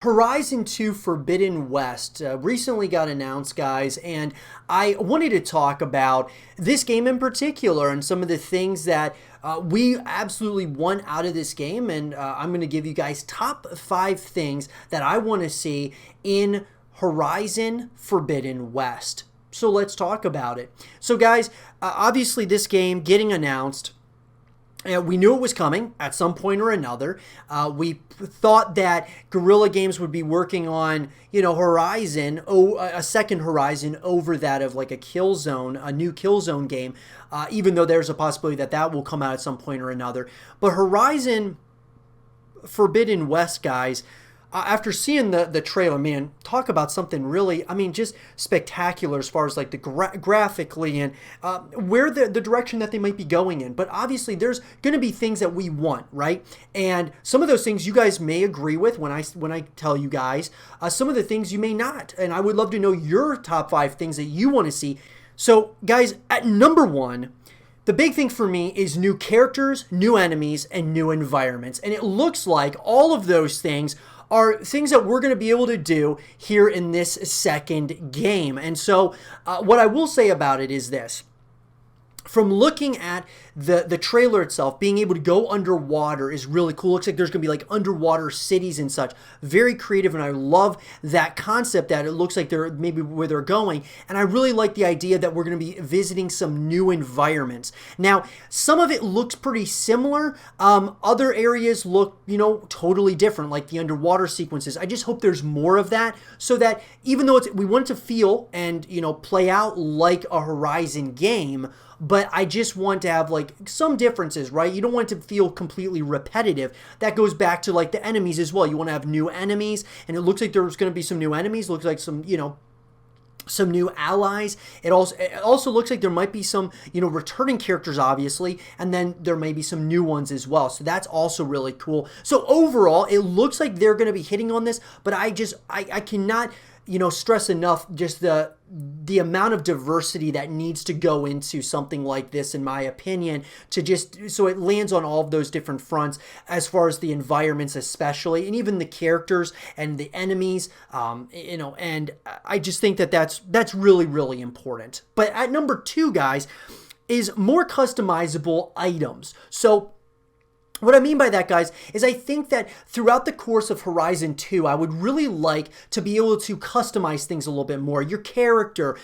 Horizon 2 Forbidden West recently got announced, guys, and I wanted to talk about this game in particular and some of the things that we absolutely want out of this game. And I'm going to give you guys top 5 things that I want to see in Horizon Forbidden West. So let's talk about it. So, guys, obviously this game getting announced. We knew it was coming at some point or another. We thought that Guerrilla Games would be working on, Horizon, a second Horizon over that of like a Killzone, a new Killzone game, even though there's a possibility that that will come out at some point or another. But Horizon Forbidden West, guys, after seeing the trailer, man, talk about something really, just spectacular as far as like the graphically and where the direction that they might be going in. But obviously there's going to be things that we want, right? And some of those things you guys may agree with when I tell you guys. Some of the things you may not. And I would love to know your top 5 things that you want to see. So guys, at number 1, the big thing for me is new characters, new enemies, and new environments. And it looks like all of those things are things that we're going to be able to do here in this second game. And so what I will say about it is this. From looking at the trailer itself, being able to go underwater is really cool. Looks like there's going to be like underwater cities and such. Very creative, and I love that concept that it looks like they're maybe where they're going. And I really like the idea that we're going to be visiting some new environments. Now, some of it looks pretty similar. Other areas look, totally different, like the underwater sequences. I just hope there's more of that so that even though we want it to feel and, play out like a Horizon game, but I just want to have like some differences, right? You don't want it to feel completely repetitive. That goes back to like the enemies as well. You want to have new enemies, and it looks like there's going to be some new enemies. Looks like some, some new allies. It also looks like there might be some, returning characters, obviously, and then there may be some new ones as well. So that's also really cool. So overall, it looks like they're going to be hitting on this, but I cannot, stress enough just the amount of diversity that needs to go into something like this, in my opinion, to just so it lands on all of those different fronts as far as the environments especially, and even the characters and the enemies, and I just think that that's really, really important. But at number 2, guys, is more customizable items. So what I mean by that, guys, is I think that throughout the course of Horizon 2, I would really like to be able to customize things a little bit more. Your character,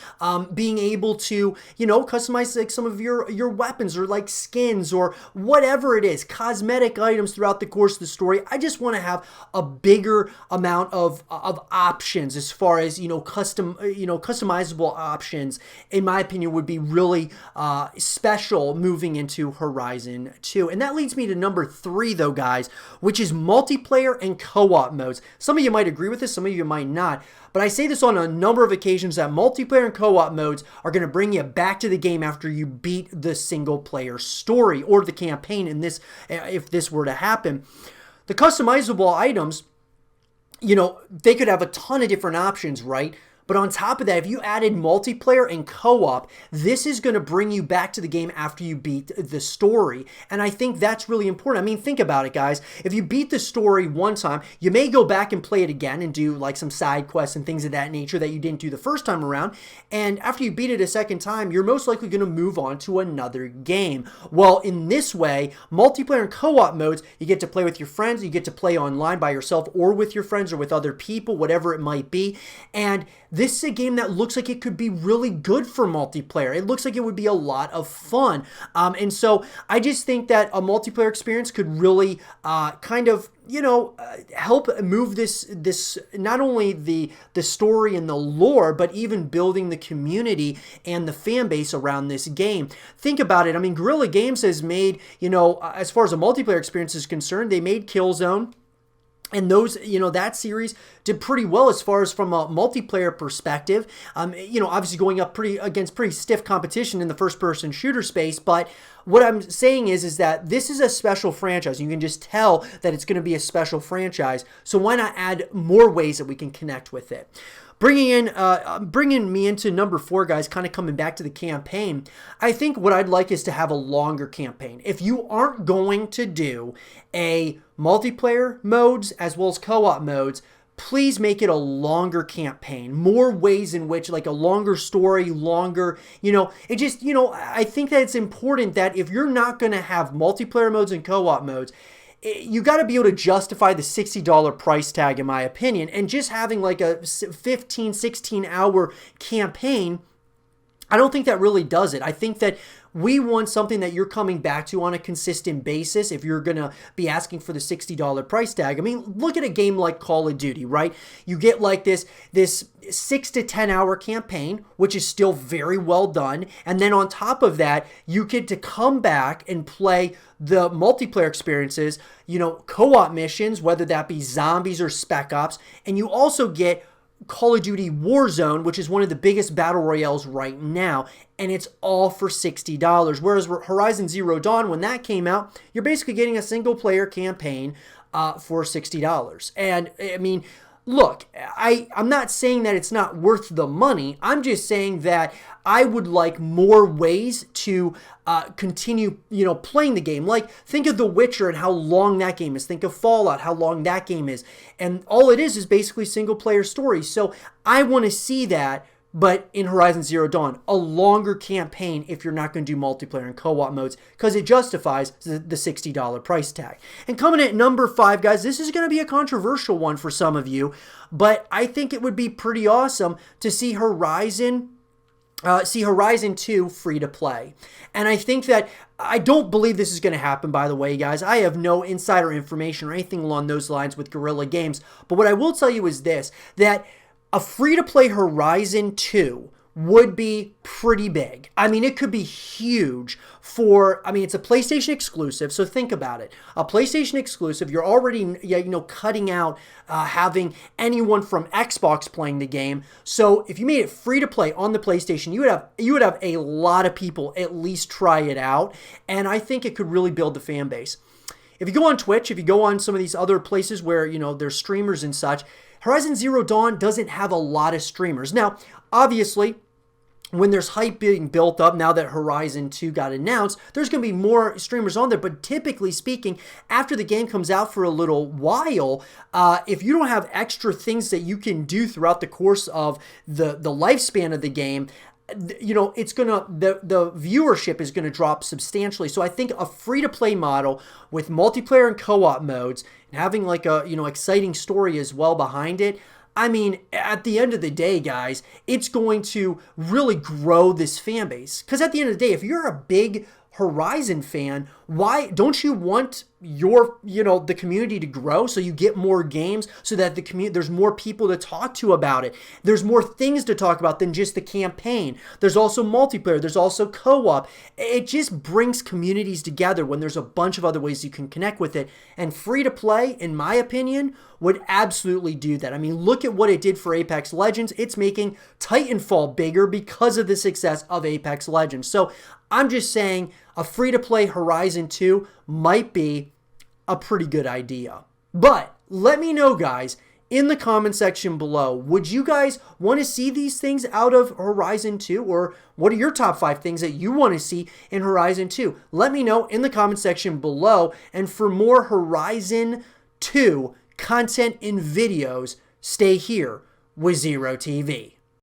being able to, customize like some of your weapons or like skins or whatever it is, cosmetic items throughout the course of the story. I just want to have a bigger amount of options as far as, customizable options, in my opinion, would be really special moving into Horizon 2. And that leads me to number 3, though, guys, which is multiplayer and co-op modes. Some of you might agree with this, some of you might not, but I say this on a number of occasions that multiplayer and co-op modes are going to bring you back to the game after you beat the single player story or the campaign in this, if this were to happen. The customizable items, they could have a ton of different options, right? But on top of that, if you added multiplayer and co-op, this is going to bring you back to the game after you beat the story. And I think that's really important. Think about it, guys. If you beat the story one time, you may go back and play it again and do like some side quests and things of that nature that you didn't do the first time around. And after you beat it a second time, you're most likely going to move on to another game. Well, in this way, multiplayer and co-op modes, you get to play with your friends, you get to play online by yourself or with your friends or with other people, whatever it might be. And this is a game that looks like it could be really good for multiplayer. It looks like it would be a lot of fun. And so I just think that a multiplayer experience could really help move this not only the story and the lore, but even building the community and the fan base around this game. Think about it. Guerrilla Games has made, as far as a multiplayer experience is concerned, they made Killzone. And those, that series did pretty well as far as from a multiplayer perspective. Obviously going up against pretty stiff competition in the first-person shooter space. But what I'm saying is that this is a special franchise. You can just tell that it's going to be a special franchise. So why not add more ways that we can connect with it? Bringing me into number 4, guys, kind of coming back to the campaign, I think what I'd like is to have a longer campaign. If you aren't going to do a multiplayer modes as well as co-op modes, please make it a longer campaign, more ways in which, like a longer story, longer, it just, I think that it's important that if you're not going to have multiplayer modes and co-op modes, you got to be able to justify the $60 price tag, in my opinion. And just having like a 15, 16-hour campaign, I don't think that really does it. I think that we want something that you're coming back to on a consistent basis if you're going to be asking for the $60 price tag. I mean, look at a game like Call of Duty, right? You get like this 6 to 10 hour campaign, which is still very well done. And then on top of that, you get to come back and play the multiplayer experiences, co-op missions, whether that be zombies or Spec Ops. And you also get Call of Duty Warzone, which is one of the biggest battle royales right now, and it's all for $60. Whereas Horizon Zero Dawn, when that came out, you're basically getting a single player campaign for $60. And I mean, look, I'm not saying that it's not worth the money. I'm just saying that I would like more ways to continue, playing the game. Like, think of The Witcher and how long that game is. Think of Fallout, how long that game is. And all it is basically single player stories. So I want to see that, but in Horizon Zero Dawn, a longer campaign if you're not going to do multiplayer and co-op modes, because it justifies the $60 price tag. And coming at number 5, guys, this is going to be a controversial one for some of you, but I think it would be pretty awesome to see Horizon 2 free to play. And I think that, I don't believe this is going to happen, by the way, guys. I have no insider information or anything along those lines with Guerrilla Games. But what I will tell you is this, that a free-to-play Horizon 2 would be pretty big. I mean, it could be huge it's a PlayStation exclusive, so think about it. A PlayStation exclusive, you're already, cutting out having anyone from Xbox playing the game. So if you made it free to play on the PlayStation, you would have a lot of people at least try it out, and I think it could really build the fan base. If you go on Twitch, if you go on some of these other places where, there's streamers and such, Horizon Zero Dawn doesn't have a lot of streamers. Now, obviously, when there's hype being built up now that Horizon 2 got announced, there's going to be more streamers on there. But typically speaking, after the game comes out for a little while, if you don't have extra things that you can do throughout the course of the lifespan of the game, it's gonna, the viewership is gonna drop substantially. So I think a free-to-play model with multiplayer and co-op modes and having like a exciting story as well behind it, I mean, at the end of the day, guys, it's going to really grow this fan base. Because at the end of the day, if you're a big Horizon fan, why don't you want your, the community to grow so you get more games so that there's more people to talk to about it. There's more things to talk about than just the campaign. There's also multiplayer. There's also co-op. It just brings communities together when there's a bunch of other ways you can connect with it. And free to play, in my opinion, would absolutely do that. I mean, look at what it did for Apex Legends. It's making Titanfall bigger because of the success of Apex Legends. So I'm just saying a free-to-play Horizon 2 might be a pretty good idea. But let me know, guys, in the comment section below, would you guys want to see these things out of Horizon 2? Or what are your top 5 things that you want to see in Horizon 2? Let me know in the comment section below. And for more Horizon 2 content and videos, stay here with Zero TV.